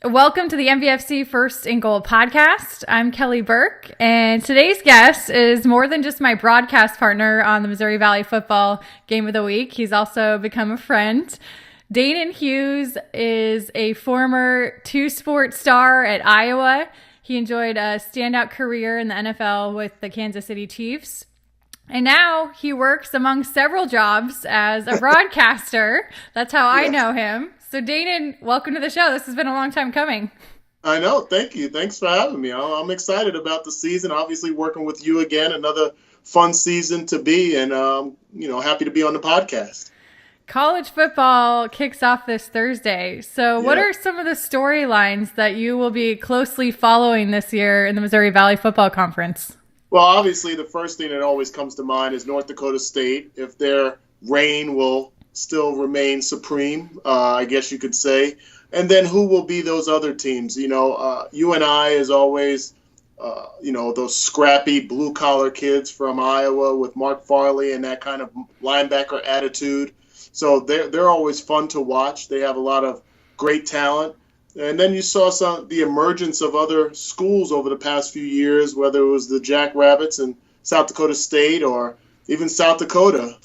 Welcome to the MVFC First and Goal podcast. I'm Kelly Burke, and today's guest is more than just my broadcast partner on the Missouri Valley Football Game of the Week. He's also become a friend. Danan Hughes is a former two-sport star at Iowa. He enjoyed a standout career in the NFL with the Kansas City Chiefs. And now he works among several jobs as a broadcaster. That's how I know him. So Danan, welcome to the show. This has been a long time coming. I know. Thank you. Thanks for having me. I'm excited about the season. Obviously working with you again, another fun season to be, and happy to be on the podcast. College football kicks off this Thursday. So what are some of the storylines that you will be closely following this year in the Missouri Valley Football Conference? Well, obviously the first thing that always comes to mind is North Dakota State. If their reign will still remain supreme, I guess you could say. And then who will be those other teams? UNI is always, those scrappy blue-collar kids from Iowa with Mark Farley and that kind of linebacker attitude. So they're always fun to watch. They have a lot of great talent. And then you saw the emergence of other schools over the past few years, whether it was the Jackrabbits in South Dakota State or even South Dakota.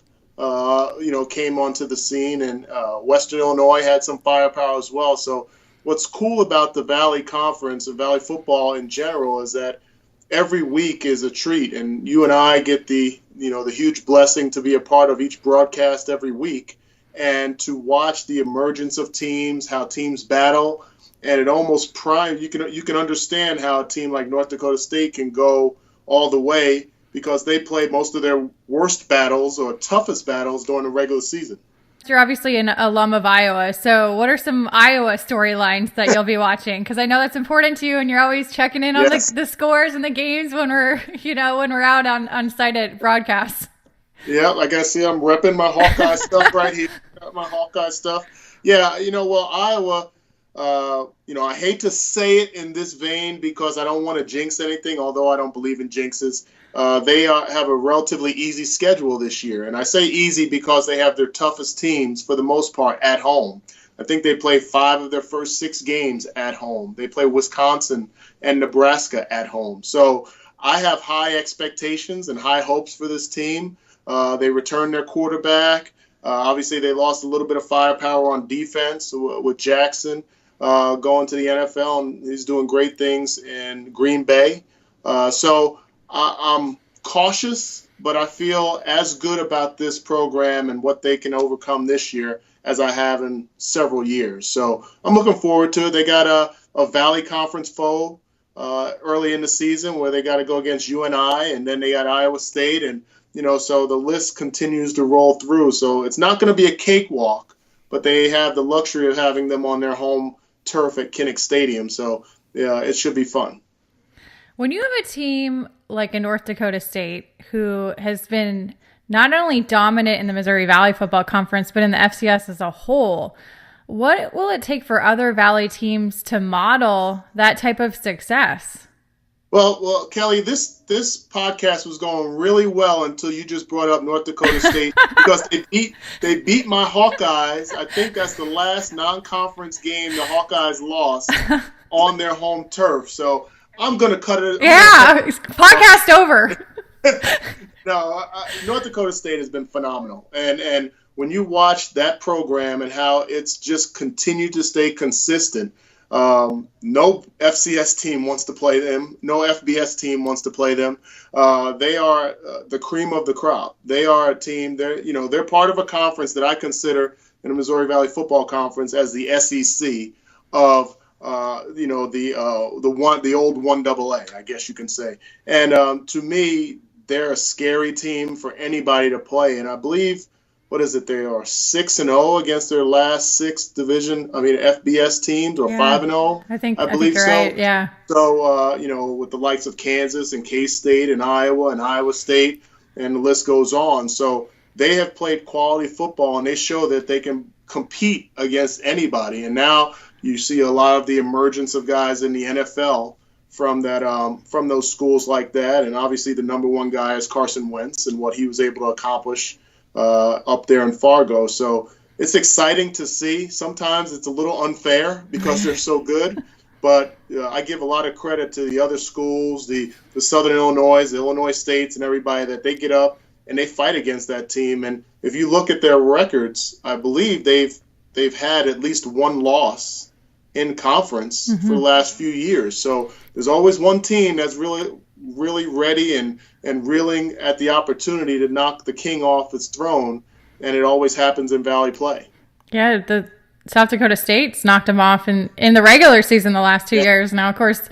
Came onto the scene, and Western Illinois had some firepower as well. So what's cool about the Valley Conference and Valley football in general is that every week is a treat, and you and I get the huge blessing to be a part of each broadcast every week and to watch the emergence of teams, how teams battle, and it almost primes. You can understand how a team like North Dakota State can go all the way, because they play most of their worst battles or toughest battles during the regular season. You're obviously an alum of Iowa, so what are some Iowa storylines that you'll be watching? Because I know that's important to you, and you're always checking in on the scores and the games when we're out on site at broadcasts. Yeah, like I see, I'm repping my Hawkeye stuff right here. My Hawkeye stuff. Yeah, Iowa. I hate to say it in this vein because I don't want to jinx anything, although I don't believe in jinxes. They have a relatively easy schedule this year. And I say easy because they have their toughest teams, for the most part, at home. I think they play 5 of their first 6 games at home. They play Wisconsin and Nebraska at home. So I have high expectations and high hopes for this team. They returned their quarterback. Obviously, they lost a little bit of firepower on defense with Jackson going to the NFL, and he's doing great things in Green Bay. So I'm cautious, but I feel as good about this program and what they can overcome this year as I have in several years. So I'm looking forward to it. They got a Valley Conference foe early in the season where they got to go against UNI, and then they got Iowa State, and so the list continues to roll through. So it's not going to be a cakewalk, but they have the luxury of having them on their home turf at Kinnick Stadium. So yeah, it should be fun. When you have a team like a North Dakota State who has been not only dominant in the Missouri Valley Football Conference, but in the FCS as a whole, what will it take for other Valley teams to model that type of success? Well, Kelly, this podcast was going really well until you just brought up North Dakota State because they beat my Hawkeyes. I think that's the last non-conference game the Hawkeyes lost on their home turf. So I'm going to cut it. Yeah, podcast over. No, North Dakota State has been phenomenal. And when you watch that program and how it's just continued to stay consistent, no FCS team wants to play them. No FBS team wants to play them. They are the cream of the crop. They are a team. They're part of a conference that I consider in the Missouri Valley Football Conference as the SEC of the old 1AA, I guess you can say. And to me, they're a scary team for anybody to play. And I believe, they are 6-0 against their last 6 FBS teams, or 5-0. I believe so. Right. Yeah. So with the likes of Kansas and K-State and Iowa and Iowa State, and the list goes on. So they have played quality football, and they show that they can compete against anybody. And now you see a lot of the emergence of guys in the NFL from those schools like that. And obviously the number one guy is Carson Wentz and what he was able to accomplish up there in Fargo. So it's exciting to see. Sometimes it's a little unfair because they're so good. But I give a lot of credit to the other schools, the Southern Illinois, the Illinois States, and everybody that they get up and they fight against that team. And if you look at their records, I believe they've had at least one loss in conference for the last few years. So there's always one team that's really ready and reeling at the opportunity to knock the king off its throne, and it always happens in Valley play. Yeah, the South Dakota State's knocked them off in the regular season the last 2 years. Now, of course,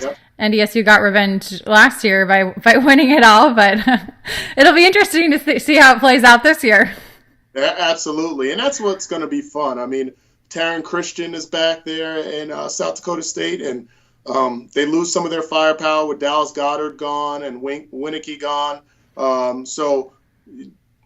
NDSU got revenge last year by winning it all, but it'll be interesting to see how it plays out this year. Yeah, absolutely, and that's what's going to be fun. I mean, Taryn Christian is back there in South Dakota State, and they lose some of their firepower with Dallas Goddard gone and Winicky gone. So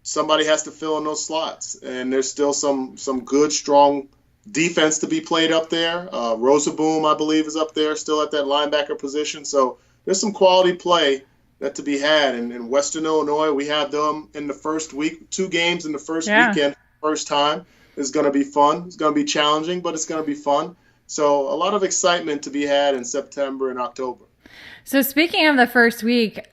somebody has to fill in those slots, and there's still some good, strong defense to be played up there. Rosaboom, I believe, is up there still at that linebacker position. So there's some quality play that to be had. And in Western Illinois, we have them in the first week, 2 games in the first weekend, first time. It's going to be fun. It's going to be challenging, but it's going to be fun. So a lot of excitement to be had in September and October. So speaking of the first week,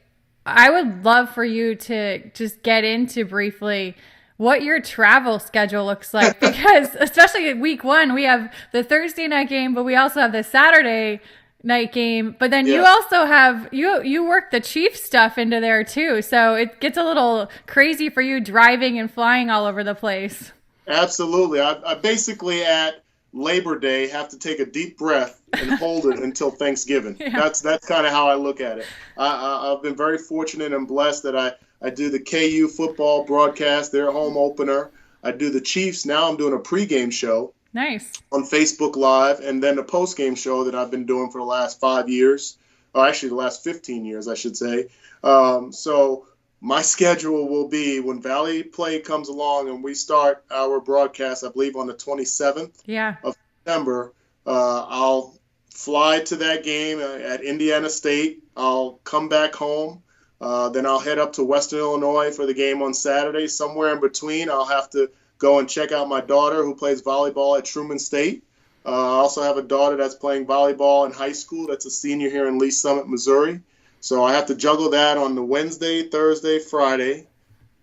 I would love for you to just get into briefly what your travel schedule looks like, because especially in week 1, we have the Thursday night game, but we also have the Saturday night game. But then you also have, you work the Chiefs stuff into there too. So it gets a little crazy for you driving and flying all over the place. Absolutely. I basically at Labor Day have to take a deep breath and hold it until Thanksgiving. That's kind of how I look at it. I've been very fortunate and blessed that I do the KU football broadcast, their home opener. I do the Chiefs. Now I'm doing a pregame show. Nice. On Facebook Live, and then a postgame show that I've been doing for the last 5 years. Or actually the last 15 years, I should say. So my schedule will be when Valley Play comes along and we start our broadcast, I believe on the 27th of September. I'll fly to that game at Indiana State. I'll come back home. Then I'll head up to Western Illinois for the game on Saturday. Somewhere in between, I'll have to go and check out my daughter who plays volleyball at Truman State. I also have a daughter that's playing volleyball in high school. That's a senior here in Lee Summit, Missouri. So I have to juggle that on the Wednesday, Thursday, Friday,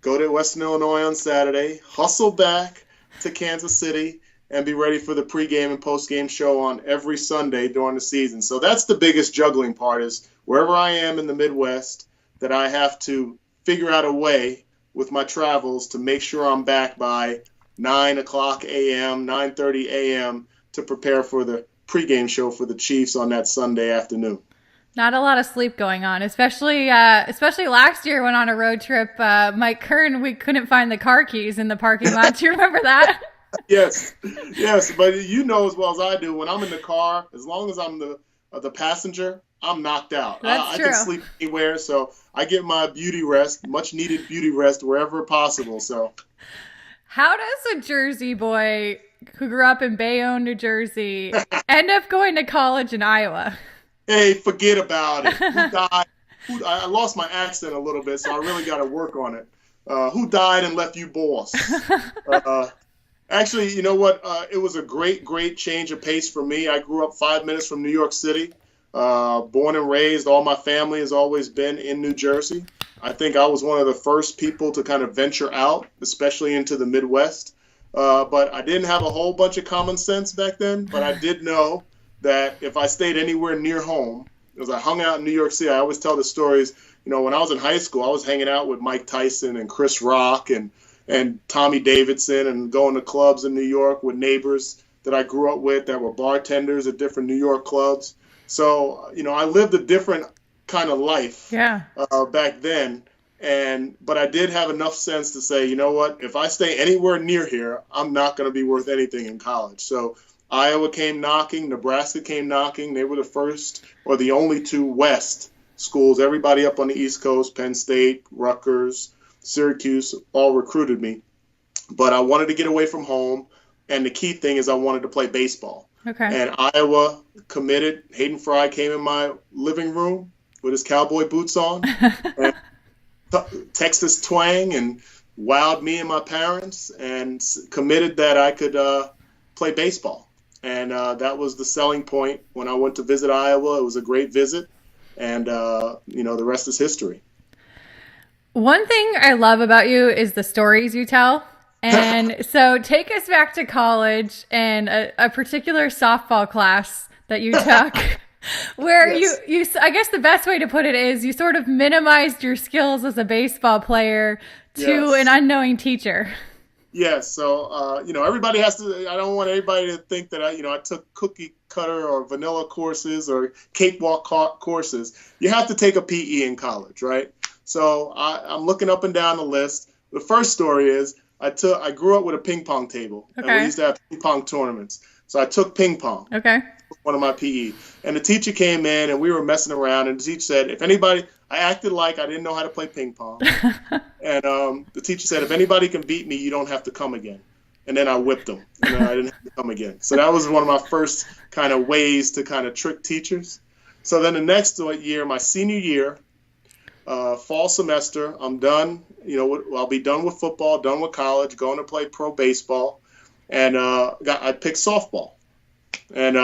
go to Western Illinois on Saturday, hustle back to Kansas City, and be ready for the pregame and postgame show on every Sunday during the season. So that's the biggest juggling part, is wherever I am in the Midwest, that I have to figure out a way with my travels to make sure I'm back by 9 o'clock a.m., 9:30 a.m. to prepare for the pregame show for the Chiefs on that Sunday afternoon. Not a lot of sleep going on, especially last year when on a road trip, Mike Kern, we couldn't find the car keys in the parking lot. Do you remember that? Yes, but you know as well as I do, when I'm in the car, as long as I'm the passenger, I'm knocked out. That's true. I can sleep anywhere, so I get my beauty rest, much needed beauty rest wherever possible. So, how does a Jersey boy who grew up in Bayonne, New Jersey, end up going to college in Iowa? Hey, forget about it. Who died? I lost my accent a little bit, so I really got to work on it. Who died and left you boss? Actually, you know what? It was a great change of pace for me. I grew up 5 minutes from New York City. Born and raised, all my family has always been in New Jersey. I think I was one of the first people to kind of venture out, especially into the Midwest. But I didn't have a whole bunch of common sense back then, but I did know that if I stayed anywhere near home, because I hung out in New York City, I always tell the stories, you know, when I was in high school, I was hanging out with Mike Tyson and Chris Rock and Tommy Davidson and going to clubs in New York with neighbors that I grew up with that were bartenders at different New York clubs. So, you know, I lived a different kind of life back then. But I did have enough sense to say, you know what, if I stay anywhere near here, I'm not going to be worth anything in college. So Iowa came knocking, Nebraska came knocking. They were the first or the only 2 West schools. Everybody up on the East Coast, Penn State, Rutgers, Syracuse, all recruited me. But I wanted to get away from home, and the key thing is I wanted to play baseball. Okay. And Iowa committed. Hayden Fry came in my living room with his cowboy boots on, and Texas twang, and wowed me and my parents, and committed that I could play baseball. And that was the selling point when I went to visit Iowa. It was a great visit, and the rest is history. One thing I love about you is the stories you tell. And so take us back to college and a particular softball class that you took where yes. you I guess the best way to put it is you sort of minimized your skills as a baseball player to yes. an unknowing teacher. Yes. So, everybody has to, I don't want anybody to think that I took cookie cutter or vanilla courses or cakewalk courses. You have to take a PE in college, right? So I'm looking up and down the list. The first story is I grew up with a ping pong table, okay. and we used to have ping pong tournaments. So I took ping pong. Okay. One of my PE, and the teacher came in and we were messing around, and the teacher said, I acted like I didn't know how to play ping pong, and the teacher said, if anybody can beat me, you don't have to come again. And then I whipped them, and I didn't have to come again. So that was one of my first kind of ways to kind of trick teachers. So then the next year, my senior year, fall semester, I'm done. I'll be done with football, done with college, going to play pro baseball, and I picked softball. And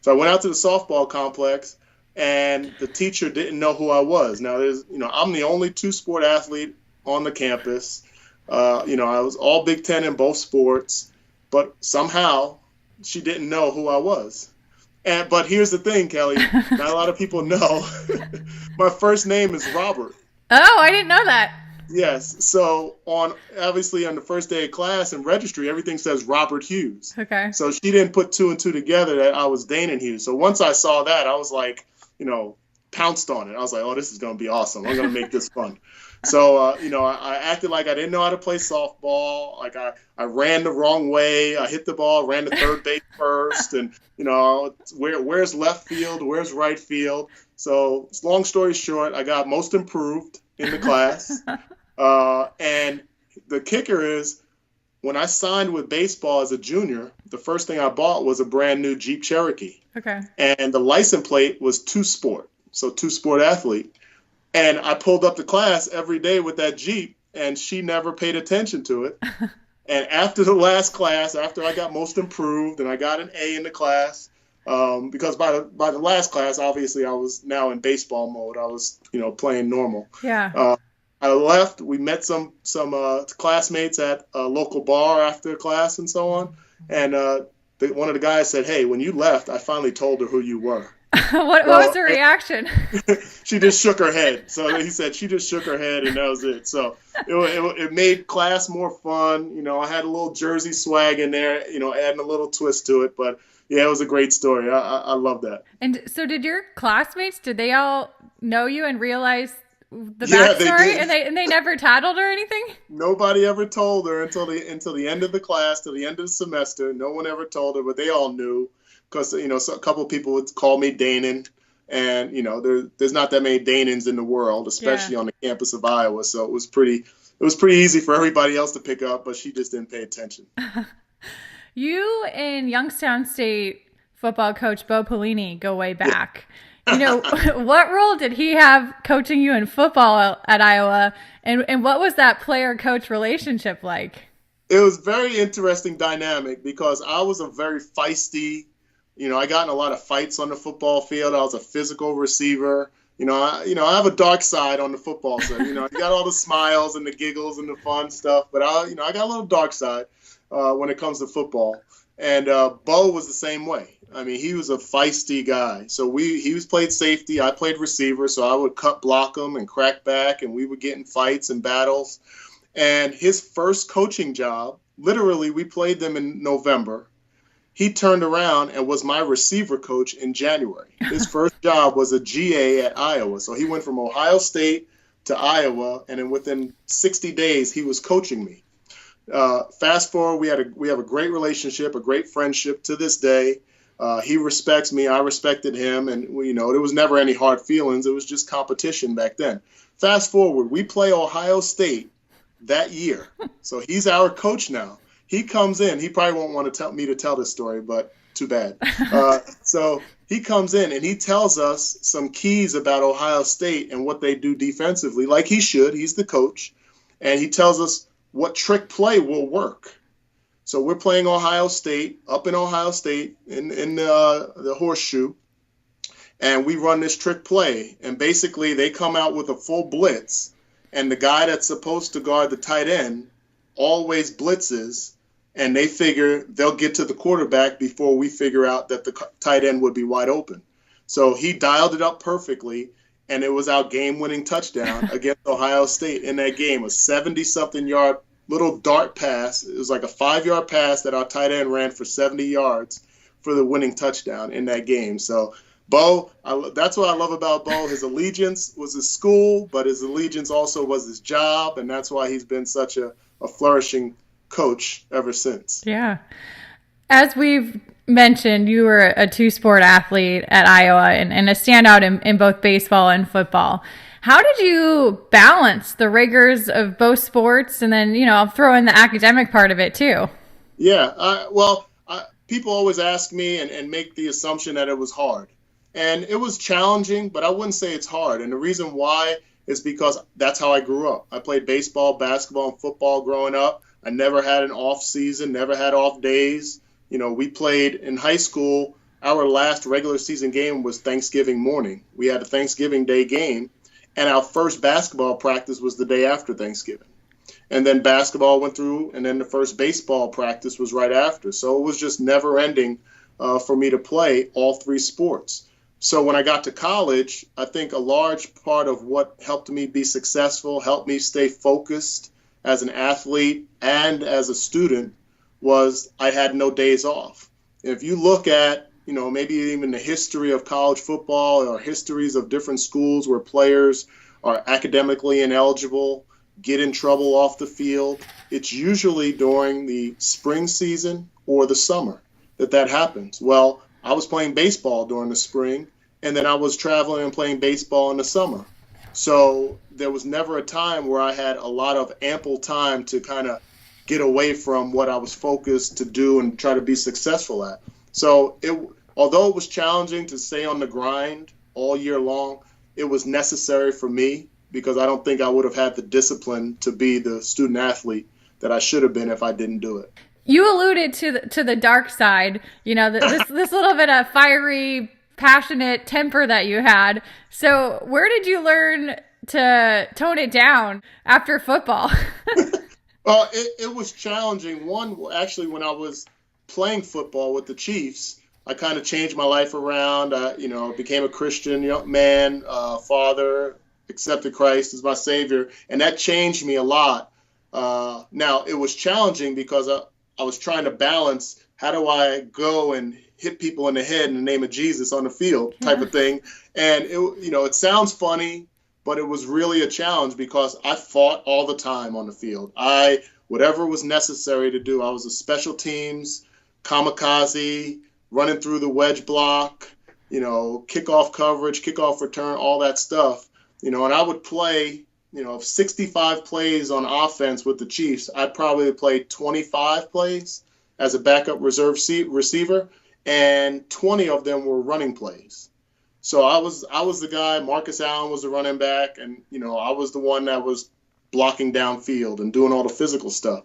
so I went out to the softball complex, and the teacher didn't know who I was. Now, I'm the only two-sport athlete on the campus. I was all Big Ten in both sports, but somehow she didn't know who I was. But here's the thing, Kelly. Not a lot of people know. My first name is Robert. Oh, I didn't know that. Yes. So obviously on the first day of class in registry, everything says Robert Hughes. Okay. So she didn't put two and two together that I was Danan Hughes. So once I saw that, I was like, pounced on it. I was like, oh, this is going to be awesome. I'm going to make this fun. So, I acted like I didn't know how to play softball. Like I ran the wrong way. I hit the ball, ran to third base first. And, where's left field? Where's right field? So long story short, I got most improved in the class. And the kicker is when I signed with baseball as a junior, the first thing I bought was a brand new Jeep Cherokee. Okay. And the license plate was two-sport, so two-sport athlete. And I pulled up to class every day with that Jeep, and she never paid attention to it. And after the last class, after I got most improved and I got an A in the class, because by the last class, obviously I was now in baseball mode. I was, playing normal. Yeah. I left. We met some classmates at a local bar after class and so on. And one of the guys said, "Hey, when you left, I finally told her who you were." What was her reaction? She just shook her head. So he said she just shook her head, and that was it. So it made class more fun. I had a little Jersey swag in there, adding a little twist to it. But yeah, it was a great story. I love that. And so did your classmates, did they all know you and realize the backstory? And they never tattled or anything? Nobody ever told her until the end of the class, till the end of the semester. No one ever told her, but they all knew. Because, so a couple of people would call me Danan, and, there's not that many Danans in the world, especially on the campus of Iowa. So it was pretty easy for everybody else to pick up, but she just didn't pay attention. You and Youngstown State football coach Bo Pelini go way back. Yeah. What role did he have coaching you in football at Iowa, and what was that player-coach relationship like? It was very interesting dynamic because I was a very feisty, I got in a lot of fights on the football field. I was a physical receiver. I have a dark side on the football side. I got all the smiles and the giggles and the fun stuff, but I got a little dark side when it comes to football. And Bo was the same way. I mean, he was a feisty guy. So he played safety. I played receiver. So I would cut block him and crack back, and we would get in fights and battles. And his first coaching job, literally, we played them in November. He turned around and was my receiver coach in January. His first job was a GA at Iowa. So he went from Ohio State to Iowa, and then within 60 days, he was coaching me. Fast forward, we have a great relationship, a great friendship to this day. He respects me. I respected him. And, there was never any hard feelings. It was just competition back then. Fast forward, we play Ohio State that year. So he's our coach now. He comes in. He probably won't want to tell this story, but too bad. So he comes in and he tells us some keys about Ohio State and what they do defensively, like he should. He's the coach. And he tells us what trick play will work. So we're playing Ohio State, up in Ohio State in the horseshoe, and we run this trick play. And basically they come out with a full blitz, and the guy that's supposed to guard the tight end always blitzes, and they figure they'll get to the quarterback before we figure out that the tight end would be wide open. So he dialed it up perfectly, and it was our game-winning touchdown against Ohio State in that game, a 70-something yard little dart pass. It was like a 5-yard pass that our tight end ran for 70 yards for the winning touchdown in that game. So Bo, that's what I love about Bo. His allegiance was his school, but his allegiance also was his job, and that's why he's been such a flourishing coach ever since. Yeah. As we've mentioned, you were a two-sport athlete at Iowa and a standout in both baseball and football. How did you balance the rigors of both sports and then, I'll throw in the academic part of it too? Yeah, people always ask me and make the assumption that it was hard. And it was challenging, but I wouldn't say it's hard. And the reason why is because that's how I grew up. I played baseball, basketball, and football growing up. I never had an off season, never had off days. We played in high school. Our last regular season game was Thanksgiving morning. We had a Thanksgiving Day game, and our first basketball practice was the day after Thanksgiving. And then basketball went through, and then the first baseball practice was right after. So it was just never ending for me to play all three sports. So when I got to college, I think a large part of what helped me be successful, helped me stay focused as an athlete and as a student, was I had no days off. If you look at, maybe even the history of college football or histories of different schools where players are academically ineligible, get in trouble off the field, it's usually during the spring season or the summer that happens. Well, I was playing baseball during the spring, and then I was traveling and playing baseball in the summer. So there was never a time where I had a lot of ample time to kind of get away from what I was focused to do and try to be successful at. So although it was challenging to stay on the grind all year long, it was necessary for me because I don't think I would have had the discipline to be the student athlete that I should have been if I didn't do it. You alluded to the dark side, this little bit of fiery, passionate temper that you had. So where did you learn to tone it down after football? Well, it was challenging. One, actually, when I was playing football with the Chiefs, I kind of changed my life around. I became a Christian young man, father, accepted Christ as my Savior, and that changed me a lot. Now, it was challenging because I was trying to balance how do I go and hit people in the head in the name of Jesus on the field type of thing. And, it sounds funny, but it was really a challenge because I fought all the time on the field. Whatever was necessary to do, I was a special teams, kamikaze, running through the wedge block, kickoff coverage, kickoff return, all that stuff. And I would play, 65 plays on offense with the Chiefs. I'd probably play 25 plays as a backup reserve receiver, and 20 of them were running plays. So I was the guy. Marcus Allen was the running back, and I was the one that was blocking downfield and doing all the physical stuff.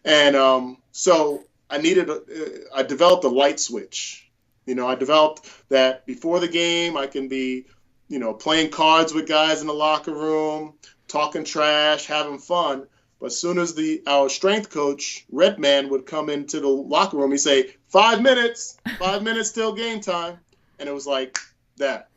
And so I developed a light switch. I developed that before the game I can be, playing cards with guys in the locker room, talking trash, having fun. But as soon as our strength coach, Redman, would come into the locker room, he'd say, 5 minutes till game time. And it was like that.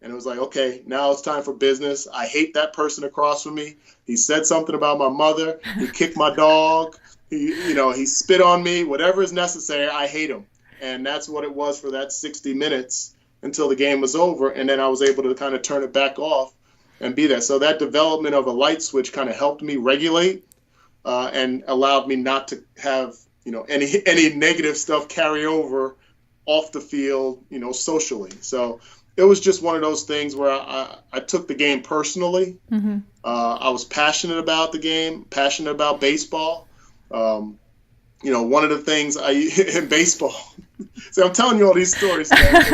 And it was like, okay, now it's time for business. I hate that person across from me. He said something about my mother. He kicked my dog. He spit on me. Whatever is necessary, I hate him. And that's what it was for that 60 minutes until the game was over. And then I was able to kind of turn it back off and be there. So that development of a light switch kind of helped me regulate and allowed me not to have, any negative stuff carry over off the field, socially. So it was just one of those things where I took the game personally. Mm-hmm. I was passionate about the game, passionate about baseball. One of the things in baseball, so I'm telling you all these stories, man.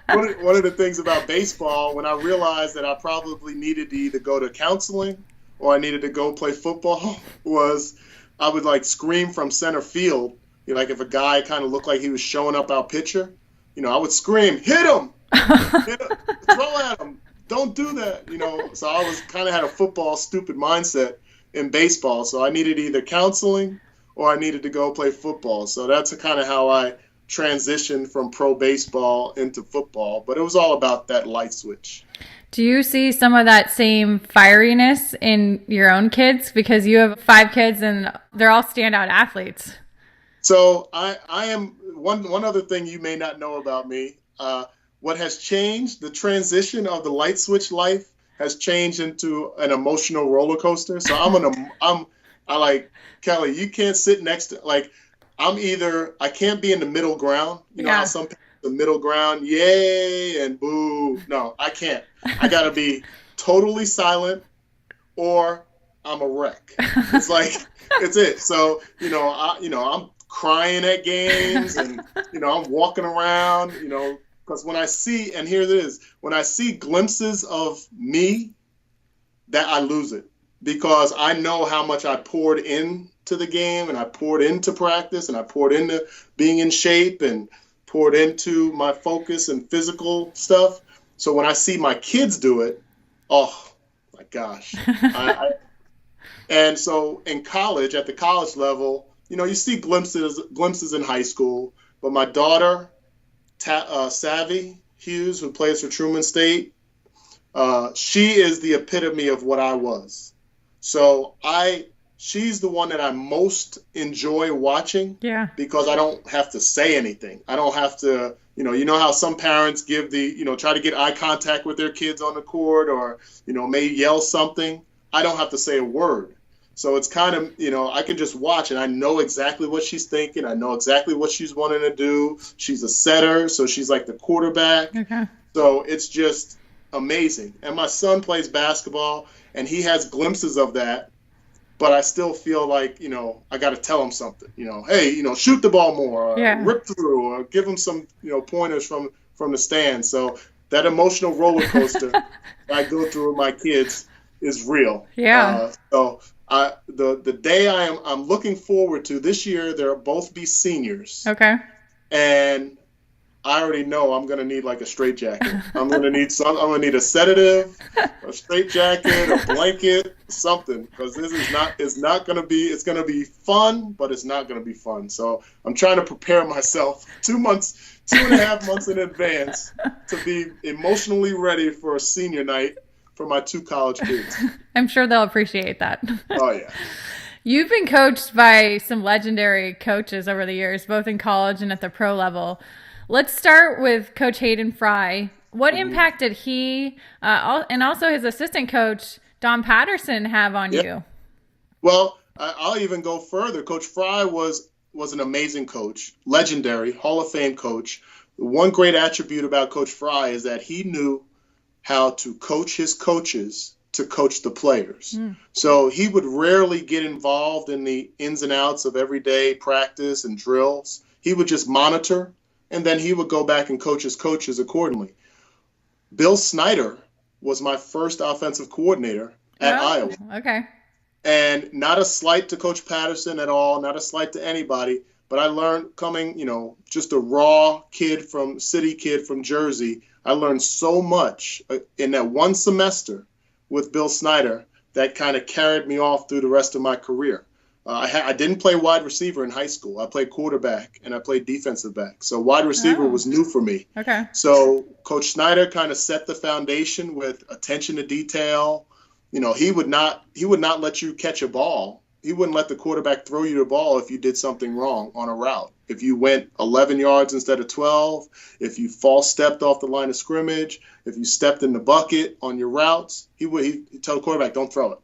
One of the things about baseball, when I realized that I probably needed to either go to counseling or I needed to go play football was I would like scream from center field. You know, like if a guy kind of looked like he was showing up our pitcher, you know, I would scream, hit him, throw at him, don't do that. You know, so I was kind of had a football stupid mindset in baseball. So I needed either counseling or I needed to go play football. So that's kind of how I transitioned from pro baseball into football. But it was all about that light switch. Do you see some of that same fieriness in your own kids? Because you have 5 kids and they're all standout athletes. So I am one other thing you may not know about me. What has changed, the transition of the light switch life has changed into an emotional roller coaster. So I like, Kelly, you can't sit next to, like, I can't be in the middle ground. You know how some people, the middle ground, yay and boo. No, I can't. I got to be totally silent or I'm a wreck. It's like, it's it. So, I'm crying at games and, I'm walking around, because when I see, and here it is, when I see glimpses of me, that I lose it, because I know how much I poured into the game and I poured into practice and I poured into being in shape and poured into my focus and physical stuff. So when I see my kids do it, oh my gosh. And so in college, at the college level, you see glimpses in high school, but my daughter, Savvy Hughes, who plays for Truman State, she is the epitome of what I was. So she's the one that I most enjoy watching, because I don't have to say anything. I don't have to, you know how some parents give try to get eye contact with their kids on the court, or, may yell something. I don't have to say a word. So it's kind of, I can just watch and I know exactly what she's thinking. I know exactly what she's wanting to do. She's a setter, so she's like the quarterback. Okay. So it's just amazing. And my son plays basketball and he has glimpses of that, but I still feel like, I got to tell him something, hey, shoot the ball more, or rip through, or give him some, pointers from the stands. So that emotional roller coaster I go through with my kids is real. Yeah. So the day I'm looking forward to this year, they'll both be seniors. Okay. And I already know I'm gonna need like a straitjacket. I'm gonna need a sedative, a straitjacket, a blanket, something, because this is not. It's gonna be fun, but it's not gonna be fun. So I'm trying to prepare myself 2.5 months in advance to be emotionally ready for a senior night for my 2 college kids. I'm sure they'll appreciate that. Oh, yeah. You've been coached by some legendary coaches over the years, both in college and at the pro level. Let's start with Coach Hayden Fry. What impact did he and also his assistant coach, Don Patterson, have on you? Well, I'll even go further. Coach Fry was an amazing coach, legendary, Hall of Fame coach. One great attribute about Coach Fry is that he knew how to coach his coaches to coach the players. So he would rarely get involved in the ins and outs of everyday practice and drills. He would just monitor, and then he would go back and coach his coaches accordingly. Bill Snyder was my first offensive coordinator at Iowa. Okay. And not a slight to Coach Patterson at all, not a slight to anybody, but I learned coming, just a raw city kid from Jersey, I learned so much in that one semester with Bill Snyder that kind of carried me off through the rest of my career. I didn't play wide receiver in high school. I played quarterback and I played defensive back. So wide receiver was new for me. Okay. So Coach Snyder kind of set the foundation with attention to detail. He would not let you catch a ball. He wouldn't let the quarterback throw you the ball if you did something wrong on a route. If you went 11 yards instead of 12, if you false stepped off the line of scrimmage, if you stepped in the bucket on your routes, he'd tell the quarterback, don't throw it.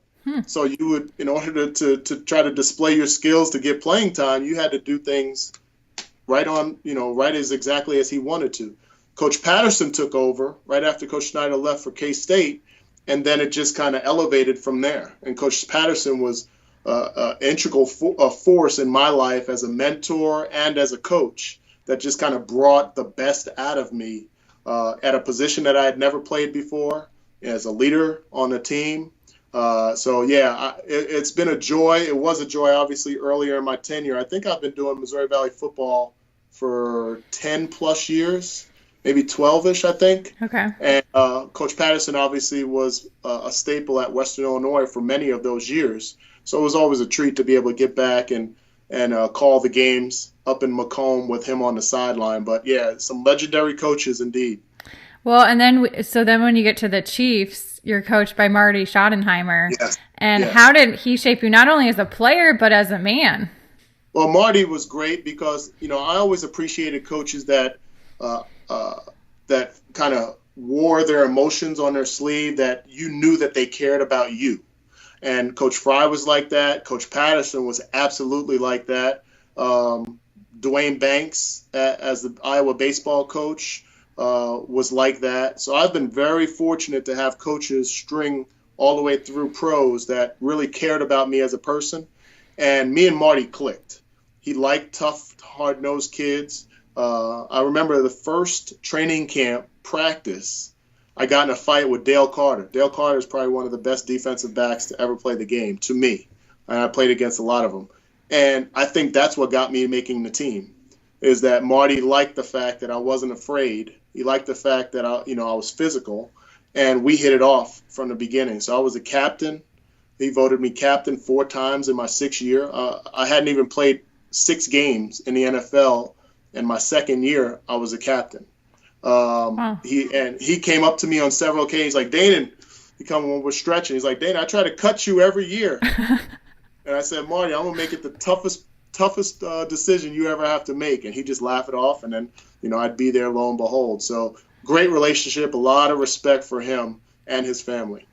So you would, in order to try to display your skills to get playing time, you had to do things right as exactly as he wanted to. Coach Patterson took over right after Coach Snyder left for K-State, and then it just kind of elevated from there. And Coach Patterson was integral force in my life as a mentor and as a coach that just kind of brought the best out of me at a position that I had never played before, as a leader on a team. It's been a joy. It was a joy, obviously, earlier in my tenure. I think I've been doing Missouri Valley football for 10 plus years, maybe 12-ish, I think. Okay. And Coach Patterson obviously was a staple at Western Illinois for many of those years. So it was always a treat to be able to get back and call the games up in Macomb with him on the sideline. But yeah, some legendary coaches indeed. Well, and then when you get to the Chiefs, you're coached by Marty Schottenheimer. Yes. And yes. How did he shape you not only as a player, but as a man? Well, Marty was great because, I always appreciated coaches that kind of wore their emotions on their sleeve, that you knew that they cared about you. And Coach Fry was like that. Coach Patterson was absolutely like that. Dwayne Banks, as the Iowa baseball coach, was like that. So I've been very fortunate to have coaches string all the way through pros that really cared about me as a person. And me and Marty clicked. He liked tough, hard-nosed kids. I remember the first training camp practice, I got in a fight with Dale Carter. Dale Carter is probably one of the best defensive backs to ever play the game, to me. And I played against a lot of them. And I think that's what got me making the team, is that Marty liked the fact that I wasn't afraid. He liked the fact that I was physical, and we hit it off from the beginning. So I was a captain. He voted me captain 4 times in my 6th year. I hadn't even played 6 games in the NFL. In my 2nd year, I was a captain. Wow. He came up to me on several occasions, like, Danan, he come when we're stretching. He's like, Danan, I try to cut you every year. And I said, Marty, I'm gonna make it the toughest decision you ever have to make. And he just laughed it off, and then I'd be there, lo and behold. So great relationship, a lot of respect for him and his family.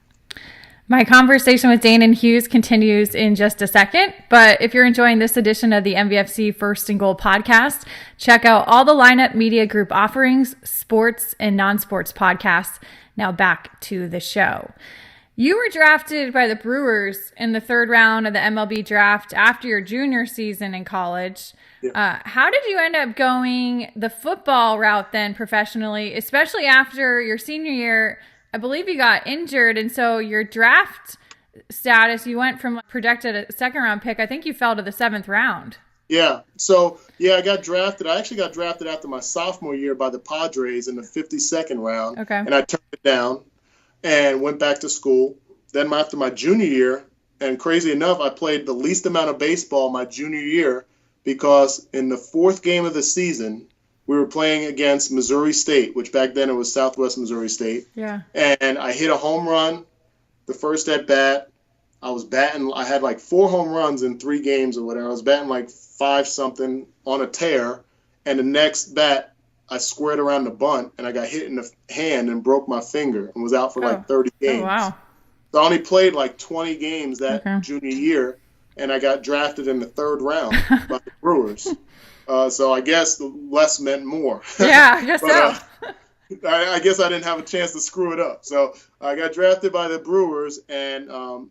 My conversation with Danan Hughes continues in just a second, but if you're enjoying this edition of the MVFC First and Goal podcast, check out all the Lineup Media Group offerings, sports and non-sports podcasts. Now back to the show. You were drafted by the Brewers in the 3rd round of the MLB draft after your junior season in college. Yeah. How did you end up going the football route then professionally, especially after your senior year? I believe you got injured, and so your draft status, you went from projected a 2nd round pick. I think you fell to the 7th round. Yeah. So, I got drafted. I actually got drafted after my sophomore year by the Padres in the 52nd round. Okay. And I turned it down and went back to school. Then after my junior year, and crazy enough, I played the least amount of baseball my junior year because in the 4th game of the season, we were playing against Missouri State, which back then it was Southwest Missouri State. Yeah. And I hit a home run the first at bat. I had like 4 home runs in 3 games or whatever. I was batting like 5-something on a tear. And the next bat, I squared around the bunt, and I got hit in the hand and broke my finger and was out for like 30 games. Oh, wow. So I only played like 20 games that junior year, and I got drafted in the 3rd round by the Brewers. So I guess less meant more. Yeah, I guess so. I guess I didn't have a chance to screw it up. So I got drafted by the Brewers, and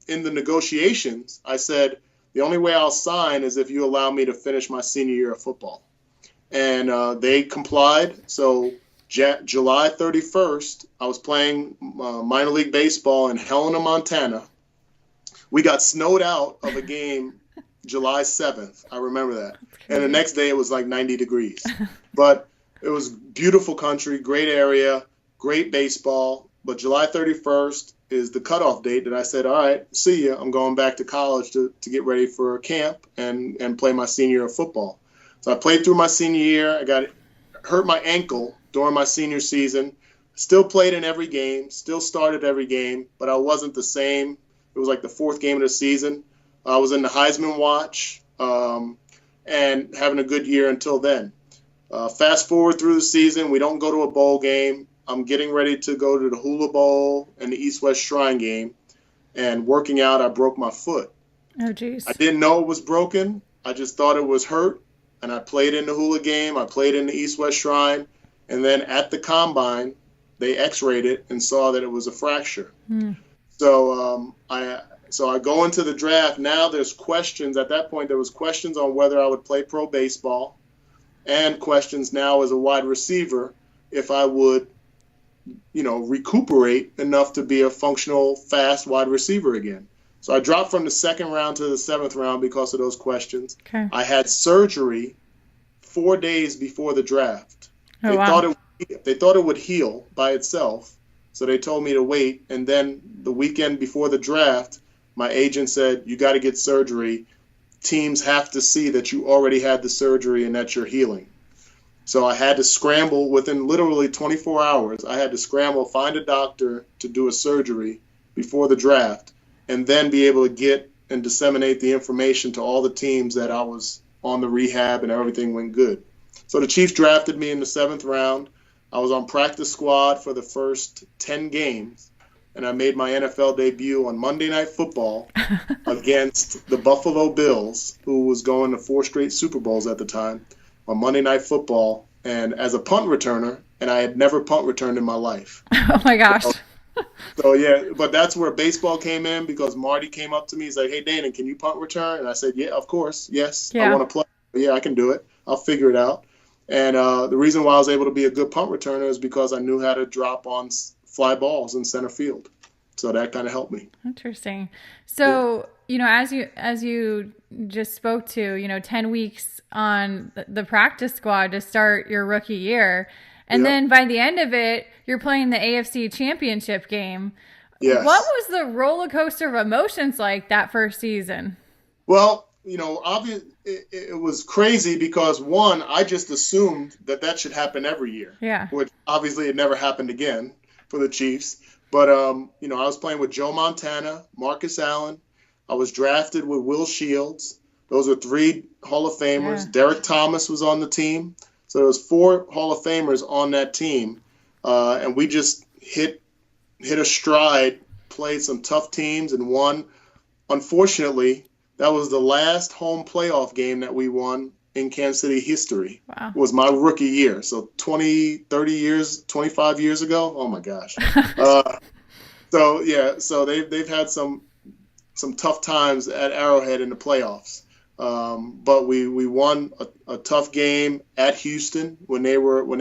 in the negotiations, I said, the only way I'll sign is if you allow me to finish my senior year of football. And they complied. So July 31st, I was playing minor league baseball in Helena, Montana. We got snowed out of a game July 7th. I remember that. And the next day it was like 90 degrees. But it was beautiful country, great area, great baseball. But July 31st is the cutoff date that I said, all right, see ya. I'm going back to college to get ready for camp and play my senior year of football. So I played through my senior year. I hurt my ankle during my senior season. Still played in every game, still started every game, but I wasn't the same. It was like the 4th game of the season. I was in the Heisman watch and having a good year until then. Fast forward through the season, we don't go to a bowl game. I'm getting ready to go to the Hula Bowl and the East-West Shrine game. And working out, I broke my foot. Oh, geez. I didn't know it was broken. I just thought it was hurt. And I played in the Hula game. I played in the East-West Shrine. And then at the combine, they x-rayed it and saw that it was a fracture. So I go into the draft. Now there's questions. At that point, there was questions on whether I would play pro baseball and questions now as a wide receiver if I would recuperate enough to be a functional, fast wide receiver again. So I dropped from the 2nd round to the 7th round because of those questions. Okay. I had surgery 4 days before the draft. Oh, wow. They thought it would heal by itself, so they told me to wait. And then the weekend before the draft, my agent said, you got to get surgery. Teams have to see that you already had the surgery and that you're healing. So I had to scramble within literally 24 hours. I had to scramble, find a doctor to do a surgery before the draft, and then be able to get and disseminate the information to all the teams that I was on the rehab and everything went good. So the Chiefs drafted me in the 7th round. I was on practice squad for the first 10 games, and I made my NFL debut on Monday Night Football against the Buffalo Bills, who was going to 4 straight Super Bowls at the time, on Monday Night Football, and as a punt returner, and I had never punt returned in my life. Oh, my gosh. So, yeah, but that's where baseball came in, because Marty came up to me. He's like, hey, Danan, can you punt return? And I said, yeah, of course. Yes, I want to play. Yeah, I can do it. I'll figure it out. And the reason why I was able to be a good punt returner is because I knew how to drop on fly balls in center field. So that kind of helped me. Interesting. So, as you just spoke to, 10 weeks on the practice squad to start your rookie year. And then by the end of it, you're playing the AFC Championship game. Yes. What was the roller coaster of emotions like that first season? Well, obviously it was crazy because, one, I just assumed that should happen every year. Yeah. Which obviously it never happened again for the Chiefs. But, I was playing with Joe Montana, Marcus Allen. I was drafted with Will Shields. Those are 3 Hall of Famers. Yeah. Derek Thomas was on the team. So there was 4 Hall of Famers on that team. And we just hit a stride, played some tough teams, and won. Unfortunately, that was the last home playoff game that we won in Kansas City history. Wow. It was my rookie year. So 20, 30 years, 25 years ago. Oh, my gosh. So they've had some tough times at Arrowhead in the playoffs. But we won a tough game at Houston when they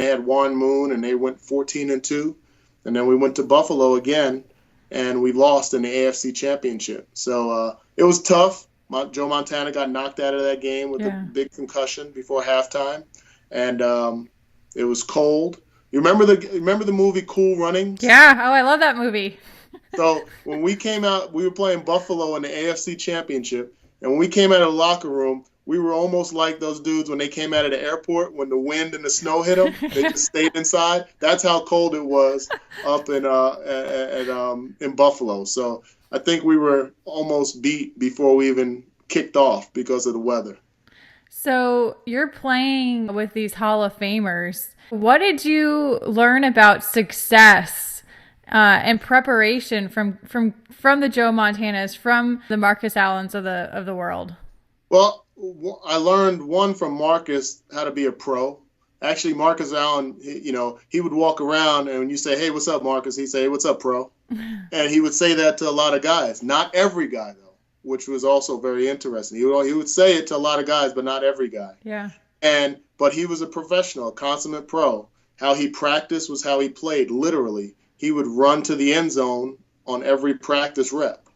had Warren Moon and they went 14-2, and then we went to Buffalo again and we lost in the AFC Championship. So it was tough. Joe Montana got knocked out of that game with a big concussion before halftime, and it was cold. You remember the movie Cool Runnings? Yeah. Oh, I love that movie. So when we came out, we were playing Buffalo in the AFC Championship. And when we came out of the locker room, we were almost like those dudes when they came out of the airport when the wind and the snow hit them. They just stayed inside. That's how cold it was up in Buffalo. So I think we were almost beat before we even kicked off because of the weather. So you're playing with these Hall of Famers. What did you learn about success and preparation from the Joe Montanas, from the Marcus Allens of the world? Well, I learned one from Marcus how to be a pro. Actually, Marcus Allen, he would walk around, and when you say, "Hey, what's up, Marcus?" he'd say, "Hey, what's up, pro?" And he would say that to a lot of guys. Not every guy, though, which was also very interesting. He would say it to a lot of guys, but not every guy. Yeah. But he was a professional, a consummate pro. How he practiced was how he played, literally. He would run to the end zone on every practice rep.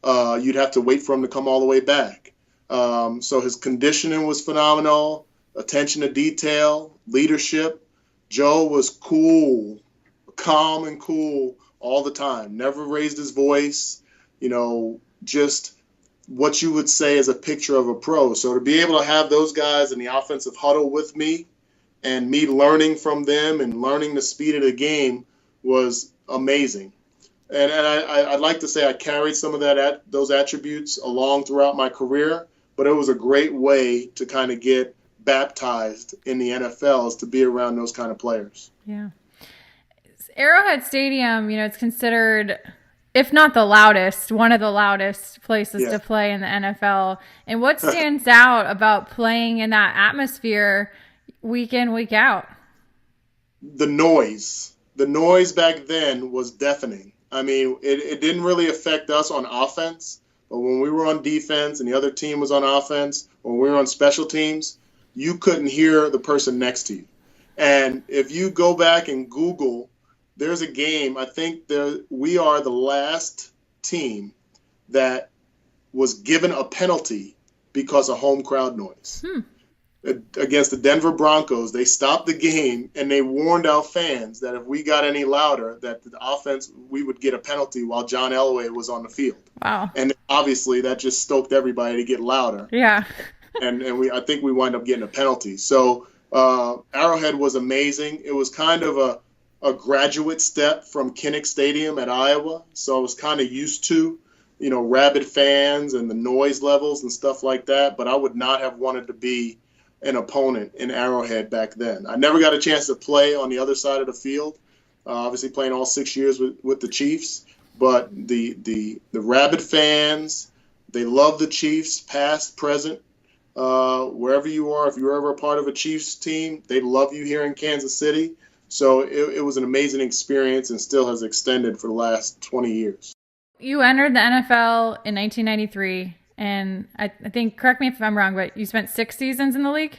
You'd have to wait for him to come all the way back. So his conditioning was phenomenal, attention to detail, leadership. Joe was cool, calm and cool all the time, never raised his voice, just what you would say is a picture of a pro. So to be able to have those guys in the offensive huddle with me and me learning from them and learning the speed of the game was amazing. And I'd like to say I carried some of those attributes along throughout my career, but it was a great way to kind of get baptized in the NFL, is to be around those kind of players. Yeah. Arrowhead Stadium, it's considered, if not the loudest, one of the loudest places to play in the NFL. And what stands out about playing in that atmosphere week in, week out? The noise. The noise back then was deafening. I mean, it didn't really affect us on offense, but when we were on defense and the other team was on offense, or we were on special teams, you couldn't hear the person next to you. And if you go back and Google there's a game, I think we are the last team that was given a penalty because of home crowd noise. Against the Denver Broncos, they stopped the game and they warned our fans that if we got any louder, that the offense, we would get a penalty while John Elway was on the field. Wow. And obviously that just stoked everybody to get louder. Yeah. And I think we wind up getting a penalty. So Arrowhead was amazing. It was kind of a graduate step from Kinnick Stadium at Iowa. So I was kind of used to, rabid fans and the noise levels and stuff like that. But I would not have wanted to be an opponent in Arrowhead back then. I never got a chance to play on the other side of the field, obviously playing all 6 years with the Chiefs. But the rabid fans, they love the Chiefs, past, present, wherever you are. If you're ever a part of a Chiefs team, they love you here in Kansas City. So it was an amazing experience and still has extended for the last 20 years. You entered the NFL in 1993, and I think, correct me if I'm wrong, but you spent 6 seasons in the league?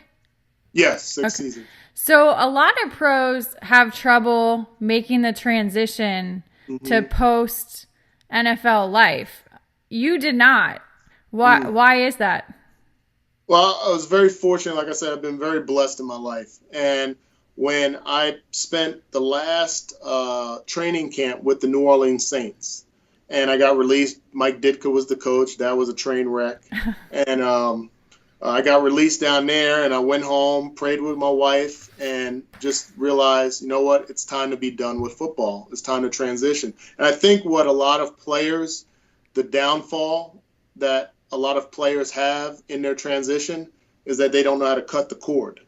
Yes, six seasons. So a lot of pros have trouble making the transition to post NFL life. You did not. Why is that? Well, I was very fortunate. Like I said, I've been very blessed in my life. And when I spent the last training camp with the New Orleans Saints, and I got released, Mike Ditka was the coach. That was a train wreck. And I got released down there, and I went home, prayed with my wife, and just realized, you know what, it's time to be done with football. It's time to transition. And I think what a lot of players, the downfall that a lot of players have in their transition is that they don't know how to cut the cord.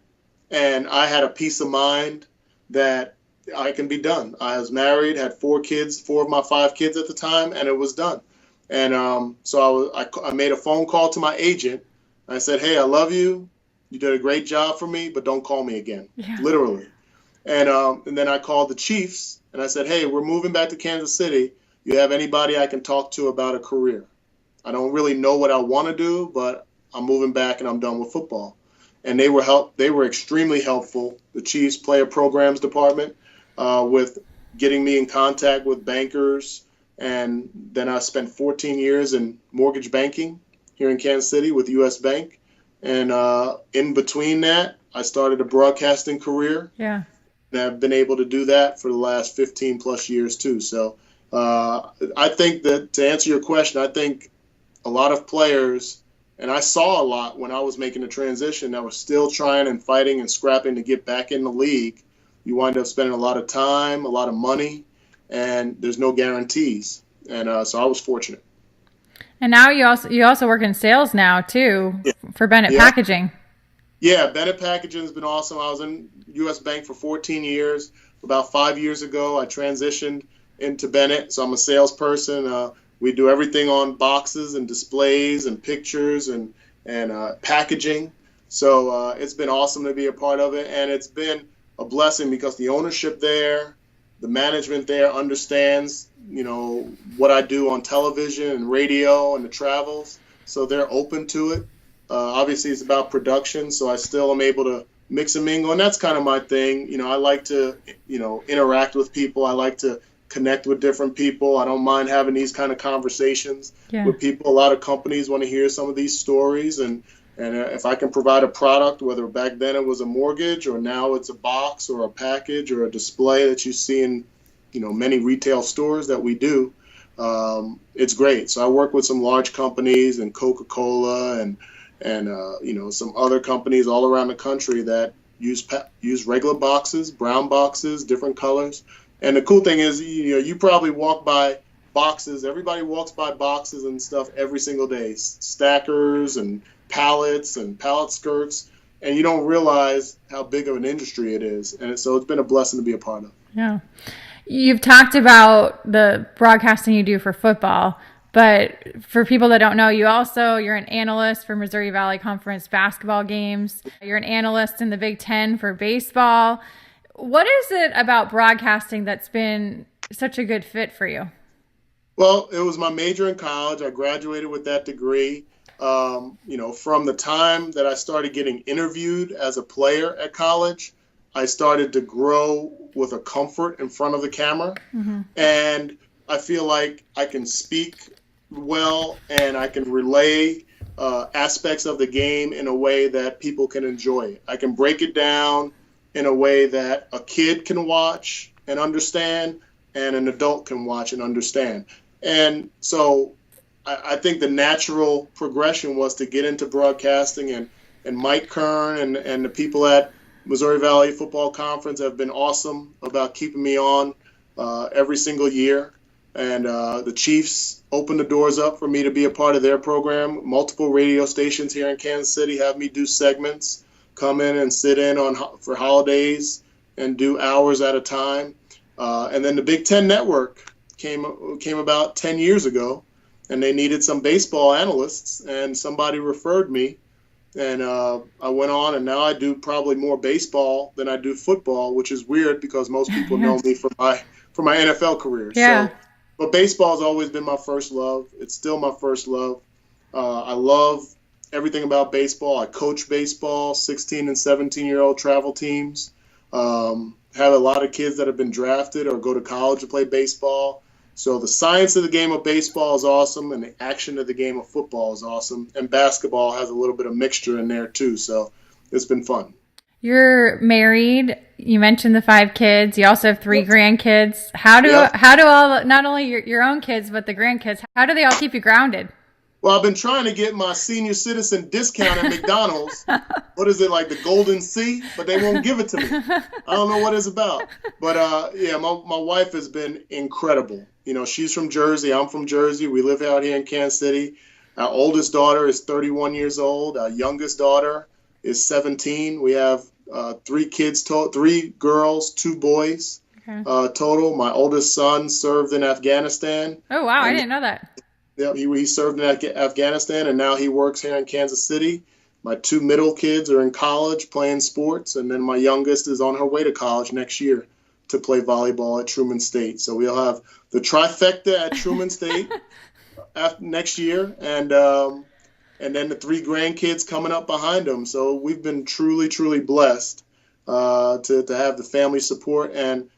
And I had a peace of mind that I can be done. I was married, had 4 kids, 4 of my 5 kids at the time, and it was done. And so I made a phone call to my agent. I said, hey, I love you. You did a great job for me, but don't call me again, literally. And then I called the Chiefs, and I said, hey, we're moving back to Kansas City. You have anybody I can talk to about a career? I don't really know what I want to do, but I'm moving back and I'm done with football. And they were extremely helpful, the Chiefs player programs department, with getting me in contact with bankers. And then I spent 14 years in mortgage banking here in Kansas City with U.S. Bank. And in between that, I started a broadcasting career. Yeah. And I've been able to do that for the last 15 plus years too. So I think that, to answer your question, I think a lot of players, and I saw a lot when I was making the transition, that were still trying and fighting and scrapping to get back in the league. You wind up spending a lot of time, a lot of money, and there's no guarantees. And so I was fortunate. And now you also work in sales now too, for Bennett Packaging. Yeah, Bennett Packaging has been awesome. I was in U.S. Bank for 14 years. About 5 years ago, I transitioned into Bennett, so I'm a salesperson. We do everything on boxes and displays and pictures and packaging. So it's been awesome to be a part of it, and it's been a blessing because the ownership there, the management there understands, what I do on television and radio and the travels. So they're open to it. Obviously, it's about production, so I still am able to mix and mingle, and that's kind of my thing. I like to, interact with people. I like to connect with different people. I don't mind having these kind of conversations with people. A lot of companies want to hear some of these stories, and if I can provide a product, whether back then it was a mortgage or now it's a box or a package or a display that you see in many retail stores that we do, it's great. So I work with some large companies and Coca-Cola and some other companies all around the country that use regular boxes, brown boxes, different colors. And the cool thing is, you probably walk by boxes. Everybody walks by boxes and stuff every single day, stackers and pallets and pallet skirts, and you don't realize how big of an industry it is. And so it's been a blessing to be a part of. Yeah. You've talked about the broadcasting you do for football, but for people that don't know, you're an analyst for Missouri Valley Conference basketball games. You're an analyst in the Big Ten for baseball. What is it about broadcasting that's been such a good fit for you? Well, it was my major in college. I graduated with that degree. From the time that I started getting interviewed as a player at college, I started to grow with a comfort in front of the camera. Mm-hmm. And I feel like I can speak well and I can relay aspects of the game in a way that people can enjoy it. I can break it down in a way that a kid can watch and understand and an adult can watch and understand. And so I think the natural progression was to get into broadcasting, and Mike Kern and the people at Missouri Valley Football Conference have been awesome about keeping me on every single year. And the Chiefs opened the doors up for me to be a part of their program. Multiple radio stations here in Kansas City have me do segments, come in and sit in for holidays and do hours at a time. And then the Big Ten Network came about 10 years ago, and they needed some baseball analysts, and somebody referred me. And I went on, and now I do probably more baseball than I do football, which is weird because most people know me from my NFL career. Yeah. So, but baseball has always been my first love. It's still my first love. I love everything about baseball. I coach baseball, 16 and 17-year-old travel teams. Have a lot of kids that have been drafted or go to college to play baseball. So the science of the game of baseball is awesome, and the action of the game of football is awesome. And basketball has a little bit of mixture in there too. So it's been fun. You're married. You mentioned the 5 kids. You also have 3 grandkids. How do all, not only your own kids, but the grandkids, how do they all keep you grounded? Well, I've been trying to get my senior citizen discount at McDonald's. What is it, like the Golden C? But they won't give it to me. I don't know what it's about. But my wife has been incredible. You know, she's from Jersey. I'm from Jersey. We live out here in Kansas City. Our oldest daughter is 31 years old. Our youngest daughter is 17. We have 3 kids, 3 girls, 2 boys total. My oldest son served in Afghanistan. Oh, wow. I didn't know that. Yeah, he served in Afghanistan, and now he works here in Kansas City. My 2 middle kids are in college playing sports, and then my youngest is on her way to college next year to play volleyball at Truman State. So we'll have the trifecta at Truman State next year, and then the 3 grandkids coming up behind them. So we've been truly, truly blessed to have the family support. And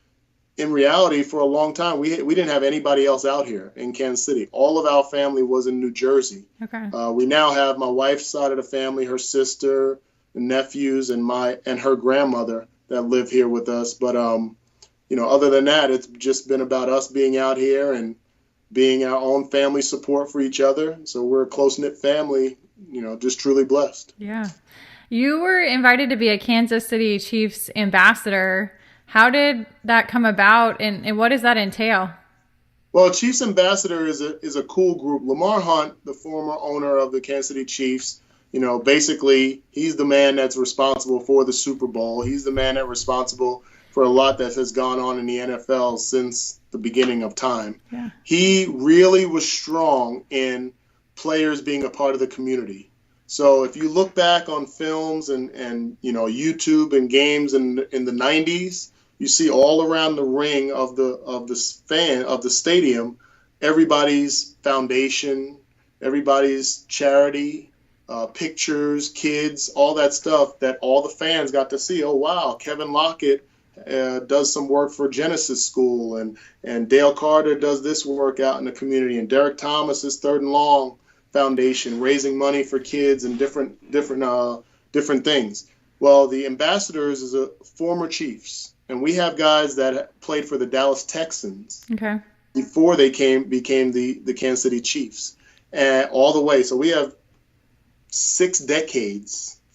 in reality, for a long time, we didn't have anybody else out here in Kansas City. All of our family was in New Jersey. Okay. We now have my wife's side of the family, her sister, nephews, and her grandmother that live here with us. But other than that, it's just been about us being out here and being our own family support for each other. So we're a close-knit family, just truly blessed. Yeah. You were invited to be a Kansas City Chiefs ambassador. How did that come about, and what does that entail? Well, Chiefs Ambassador is a cool group. Lamar Hunt, the former owner of the Kansas City Chiefs, basically he's the man that's responsible for the Super Bowl. He's the man that's responsible for a lot that has gone on in the NFL since the beginning of time. Yeah. He really was strong in players being a part of the community. So if you look back on films and YouTube and games in the 90s, you see all around the ring of the stadium, everybody's foundation, everybody's charity, pictures, kids, all that stuff that all the fans got to see. Oh wow, Kevin Lockett does some work for Genesis School, and Dale Carter does this work out in the community, and Derek Thomas is Third and Long Foundation, raising money for kids and different things. Well, the Ambassadors is a former Chiefs, and we have guys that played for the Dallas Texans before they became the Kansas City Chiefs, and all the way. So we have 6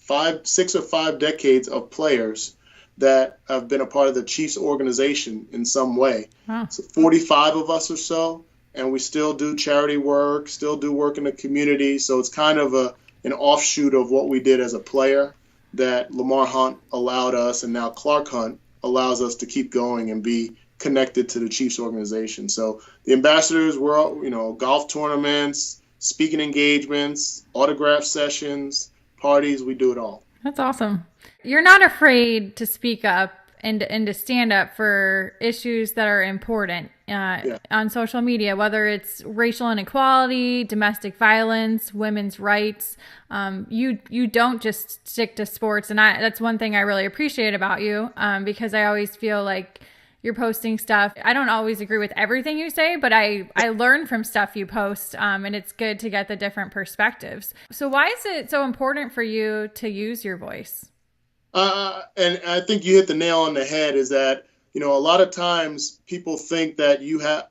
or 5 decades of players that have been a part of the Chiefs organization in some way. Wow. So 45 of us or so. And we still do charity work, still do work in the community. So it's kind of an offshoot of what we did as a player that Lamar Hunt allowed us, and now Clark Hunt allows us to keep going and be connected to the Chiefs organization. So the Ambassadors were, golf tournaments, speaking engagements, autograph sessions, parties, we do it all. That's awesome. You're not afraid to speak up and to stand up for issues that are important. on social media, whether it's racial inequality, domestic violence, women's rights. You don't just stick to sports. And that's one thing I really appreciate about you, because I always feel like you're posting stuff. I don't always agree with everything you say, but I learn from stuff you post, and it's good to get the different perspectives. So why is it so important for you to use your voice? And I think you hit the nail on the head, is that, a lot of times people think that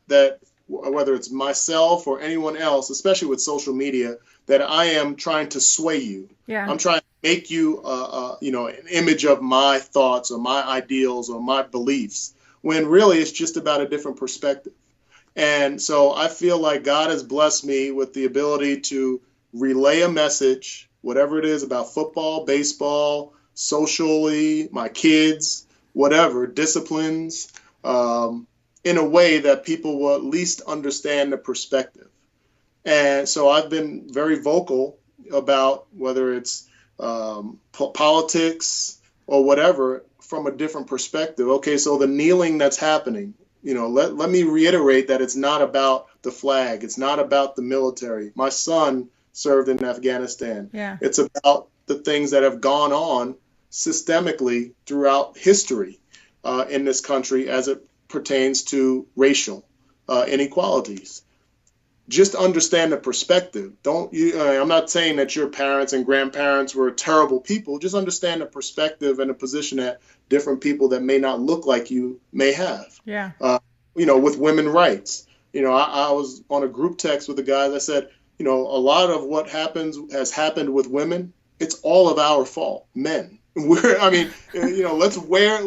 that whether it's myself or anyone else, especially with social media, that I am trying to sway you. Yeah. I'm trying to make you, an image of my thoughts or my ideals or my beliefs, when really it's just about a different perspective. And so I feel like God has blessed me with the ability to relay a message, whatever it is, about football, baseball, socially, my kids, whatever, disciplines, in a way that people will at least understand the perspective. And so I've been very vocal about whether it's politics or whatever from a different perspective. Okay, so the kneeling that's happening, let me reiterate that it's not about the flag. It's not about the military. My son served in Afghanistan. Yeah. It's about the things that have gone on systemically throughout history in this country as it pertains to racial inequalities. Just understand the perspective. I'm not saying that your parents and grandparents were terrible people. Just understand the perspective and the position that different people that may not look like you may have. Yeah. With women rights. I was on a group text with the guys. I said, a lot of what has happened with women. It's all of our fault, men. Let's wear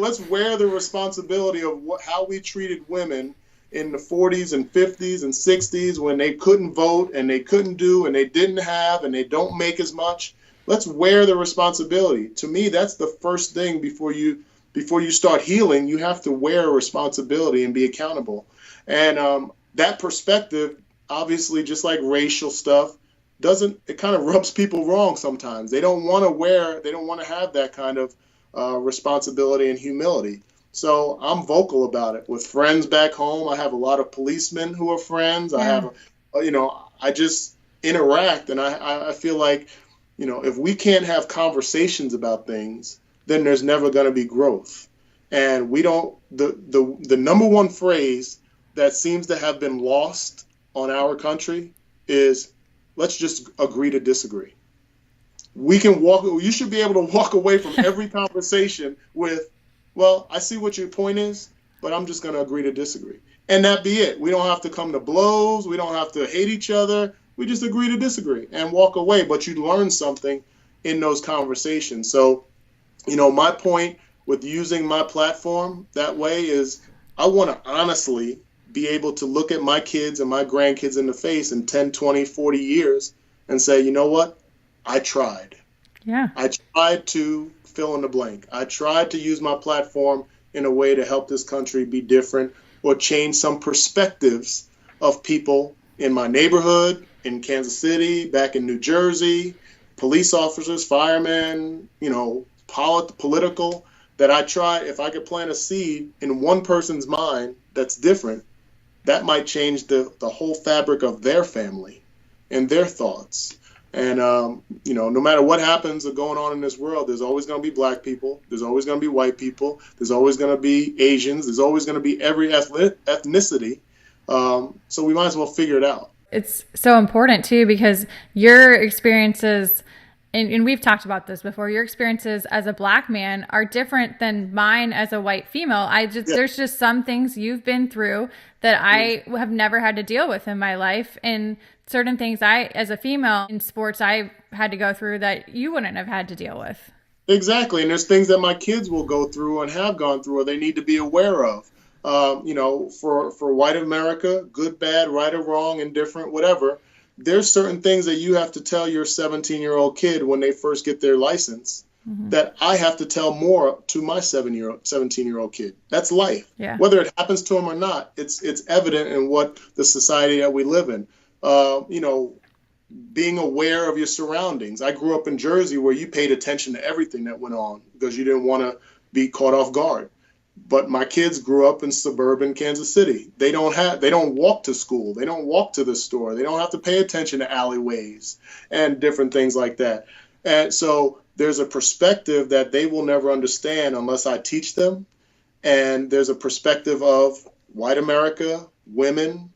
the responsibility of how we treated women in the 40s and 50s and 60s when they couldn't vote and they couldn't do and they didn't have and they don't make as much. Let's wear the responsibility. To me, that's the first thing before you start healing. You have to wear a responsibility and be accountable. And that perspective, obviously, just like racial stuff, it kind of rubs people wrong sometimes. They don't want to have that kind of responsibility and humility. So I'm vocal about it with friends back home. I have a lot of policemen who are friends. Yeah. I have, I just interact, and I feel like, if we can't have conversations about things, then there's never going to be growth. And we don't. The number one phrase that seems to have been lost on our country is, let's just agree to disagree. You should be able to walk away from every conversation with, well, I see what your point is, but I'm just going to agree to disagree. And that be it. We don't have to come to blows. We don't have to hate each other. We just agree to disagree and walk away. But you learn something in those conversations. So, my point with using my platform that way is I want to honestly be able to look at my kids and my grandkids in the face in 10, 20, 40 years and say, you know what? I tried. Yeah. I tried to fill in the blank. I tried to use my platform in a way to help this country be different or change some perspectives of people in my neighborhood, in Kansas City, back in New Jersey, police officers, firemen, political, that I tried. If I could plant a seed in one person's mind that's different, that might change the whole fabric of their family and their thoughts. And, no matter what happens or going on in this world, there's always going to be black people. There's always going to be white people. There's always going to be Asians. There's always going to be every ethnicity. So we might as well figure it out. It's so important, too, because your experiences, and we've talked about this before, your experiences as a black man are different than mine as a white female. There's just some things you've been through that I have never had to deal with in my life. And certain things as a female in sports, I had to go through that you wouldn't have had to deal with. Exactly. And there's things that my kids will go through and have gone through or they need to be aware of. For white America, good, bad, right or wrong, indifferent, whatever, there's certain things that you have to tell your 17-year-old kid when they first get their license that I have to tell more to my 17-year-old kid. That's life. Yeah. Whether it happens to him or not, it's evident in what the society that we live in. Being aware of your surroundings. I grew up in Jersey where you paid attention to everything that went on because you didn't want to be caught off guard. But my kids grew up in suburban Kansas City. They don't walk to school. They don't walk to the store. They don't have to pay attention to alleyways and different things like that. And so there's a perspective that they will never understand unless I teach them. And there's a perspective of white America, women,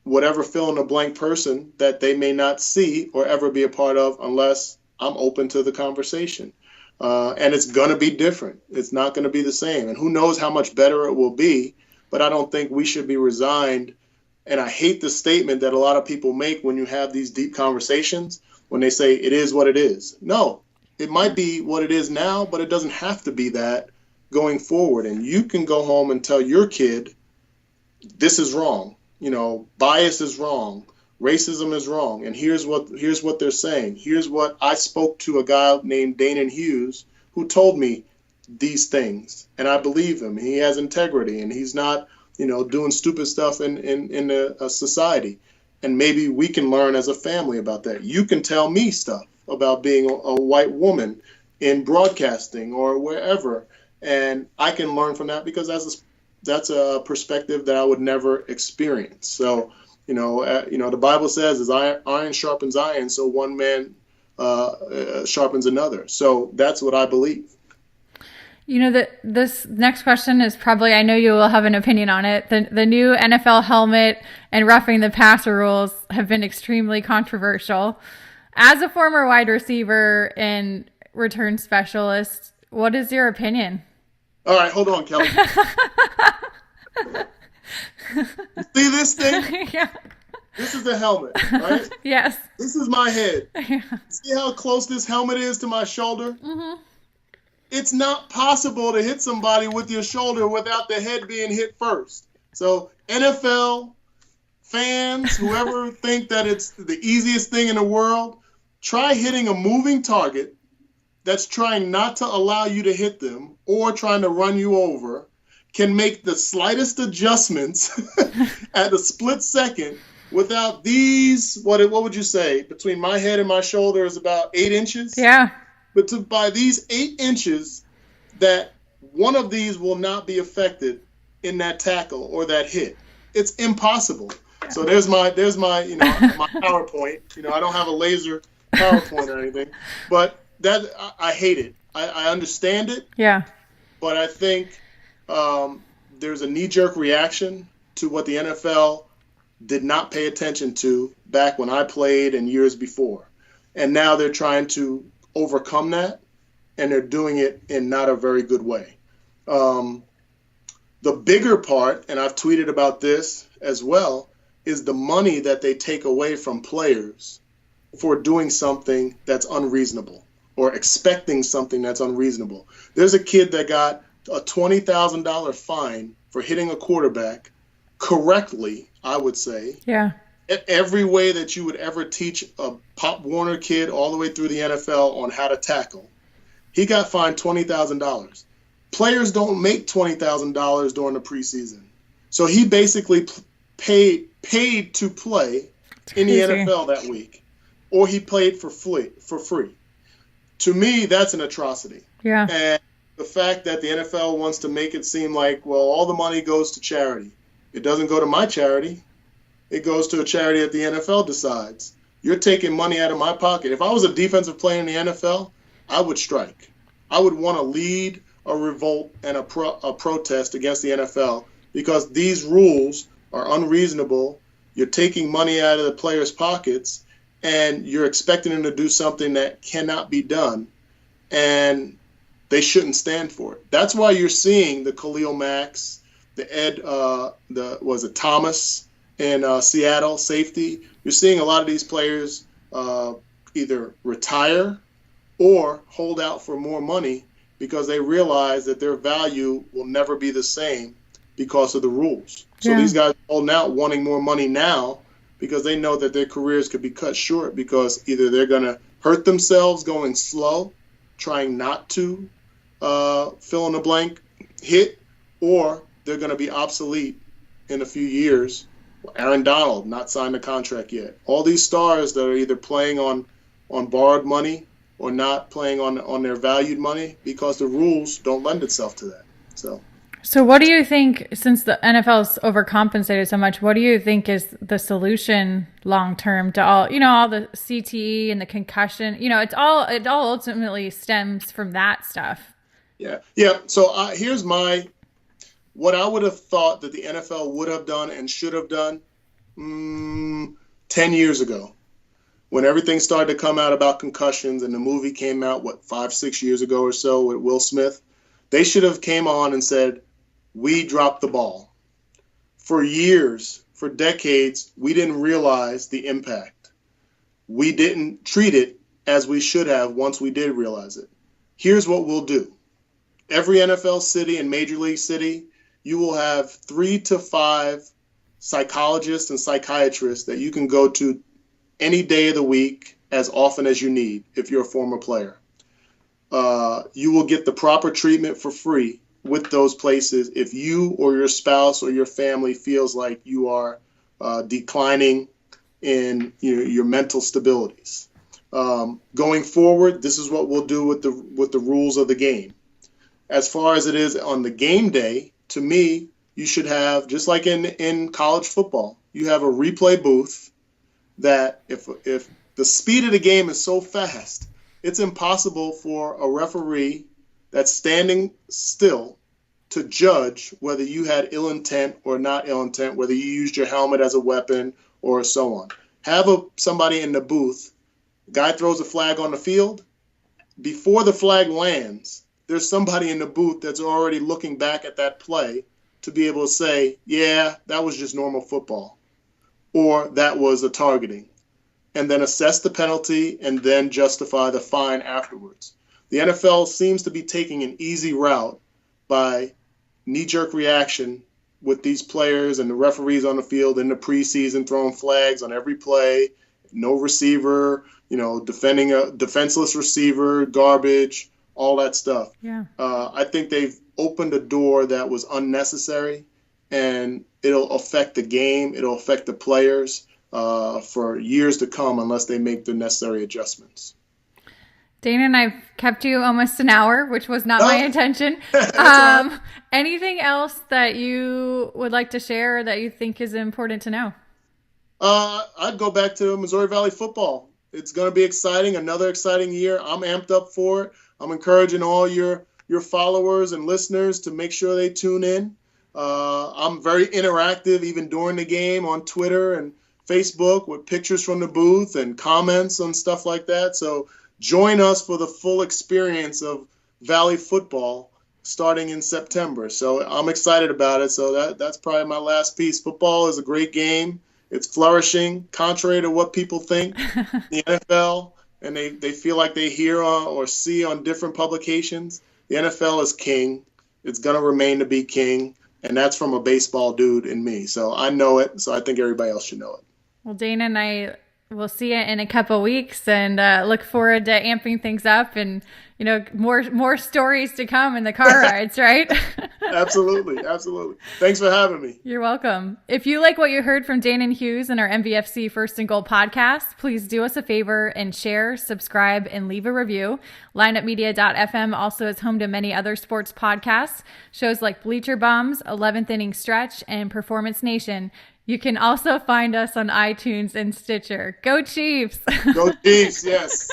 whatever fill in the blank person that they may not see or ever be a part of unless I'm open to the conversation. And it's going to be different. It's not going to be the same. And who knows how much better it will be. But I don't think we should be resigned. And I hate the statement that a lot of people make when you have these deep conversations, when they say it is what it is. No, it might be what it is now, but it doesn't have to be that going forward. And you can go home and tell your kid, this is wrong. Bias is wrong. Racism is wrong. And here's what they're saying. Here's what I spoke to a guy named Danan Hughes who told me these things. And I believe him. He has integrity and he's not, doing stupid stuff in a society. And maybe we can learn as a family about that. You can tell me stuff about being a white woman in broadcasting or wherever. And I can learn from that because that's a perspective that I would never experience. So, the Bible says, as iron sharpens iron, so one man sharpens another. So that's what I believe. This next question is probably, I know you will have an opinion on it. The new NFL helmet and roughing the passer rules have been extremely controversial. As a former wide receiver and return specialist, what is your opinion? All right, hold on, Kelly. You see this thing? Yeah. This is the helmet, right? Yes. This is my head. Yeah. See how close this helmet is to my shoulder? Mm-hmm. It's not possible to hit somebody with your shoulder without the head being hit first. So NFL fans, whoever think that it's the easiest thing in the world, try hitting a moving target that's trying not to allow you to hit them or trying to run you over, can make the slightest adjustments at a split second without these, what would you say, between my head and my shoulder is about 8 inches? Yeah. But by these 8 inches, that one of these will not be affected in that tackle or that hit. It's impossible. So there's my my PowerPoint. I don't have a laser PowerPoint or anything, but that I hate it. I understand it. Yeah. But I think there's a knee-jerk reaction to what the NFL did not pay attention to back when I played and years before. And now they're trying to overcome that, and they're doing it in not a very good way. The bigger part, and I've tweeted about this as well, is the money that they take away from players for doing something that's unreasonable or expecting something that's unreasonable. There's a kid that got a $20,000 fine for hitting a quarterback correctly, I would say. Yeah. Every way that you would ever teach a Pop Warner kid all the way through the NFL on how to tackle. He got fined $20,000. Players don't make $20,000 during the preseason. So he basically paid to play in the NFL that week. Or he played for free. To me, that's an atrocity. Yeah. And the fact that the NFL wants to make it seem like, well, all the money goes to charity. It doesn't go to my charity. It goes to a charity that the NFL decides. You're taking money out of my pocket. If I was a defensive player in the NFL, I would strike. I would want to lead a revolt and a protest against the NFL because these rules are unreasonable. You're taking money out of the players' pockets, and you're expecting them to do something that cannot be done, and they shouldn't stand for it. That's why you're seeing the Khalil Macks, the Thomas in Seattle, safety. You're seeing a lot of these players either retire or hold out for more money because they realize that their value will never be the same because of the rules. So these guys are holding out wanting more money now because they know that their careers could be cut short because either they're going to hurt themselves going slow, trying not to fill in the blank hit, or they're going to be obsolete in a few years. Aaron Donald, not signed a contract yet. All these stars that are either playing on borrowed money or not playing on their valued money because the rules don't lend itself to that. So what do you think, since the NFL's overcompensated so much, what do you think is the solution long term to all the CTE and the concussion? It all ultimately stems from that stuff. Yeah. So here's what I would have thought that the NFL would have done and should have done 10 years ago, when everything started to come out about concussions and the movie came out, 5-6 years ago or so with Will Smith. They should have came on and said, we dropped the ball. For years, for decades, we didn't realize the impact. We didn't treat it as we should have once we did realize it. Here's what we'll do. Every NFL city and Major League city, you will have 3 to 5 psychologists and psychiatrists that you can go to any day of the week as often as you need if you're a former player. You will get the proper treatment for free with those places if you or your spouse or your family feels like you are declining in your mental stabilities. Going forward, this is what we'll do with the rules of the game. As far as it is on the game day, to me, you should have, just like in college football, you have a replay booth that if the speed of the game is so fast, it's impossible for a referee that's standing still to judge whether you had ill intent or not ill intent, whether you used your helmet as a weapon or so on. Have somebody in the booth, guy throws a flag on the field, before the flag lands, there's somebody in the booth that's already looking back at that play to be able to say, yeah, that was just normal football, or that was a targeting, and then assess the penalty and then justify the fine afterwards. The NFL seems to be taking an easy route by knee-jerk reaction with these players and the referees on the field in the preseason throwing flags on every play, no receiver, defending a defenseless receiver, garbage, all that stuff. Yeah. I think they've opened a door that was unnecessary, and it'll affect the game. It'll affect the players for years to come unless they make the necessary adjustments. Danan, I've kept you almost an hour, which was not my intention. Anything else that you would like to share that you think is important to know? I'd go back to Missouri Valley football. It's going to be exciting, another exciting year. I'm amped up for it. I'm encouraging all your followers and listeners to make sure they tune in. I'm very interactive even during the game on Twitter and Facebook with pictures from the booth and comments and stuff like that. So join us for the full experience of Valley football starting in September. So I'm excited about it. So that's probably my last piece. Football is a great game. It's flourishing, contrary to what people think. The NFL, and they feel like they hear or see on different publications, the NFL is king. It's going to remain to be king. And that's from a baseball dude in me. So I know it. So I think everybody else should know it. Well, Dana and I will see you in a couple weeks, and look forward to amping things up and, more stories to come in the car rides, right? Absolutely. Thanks for having me. You're welcome. If you like what you heard from Danan Hughes in our MVFC First and Goal podcast, please do us a favor and share, subscribe, and leave a review. lineupmedia.fm also is home to many other sports podcasts, shows like Bleacher Bums, 11th Inning Stretch, and Performance Nation. You can also find us on iTunes and Stitcher. Go Chiefs! Go Chiefs, yes.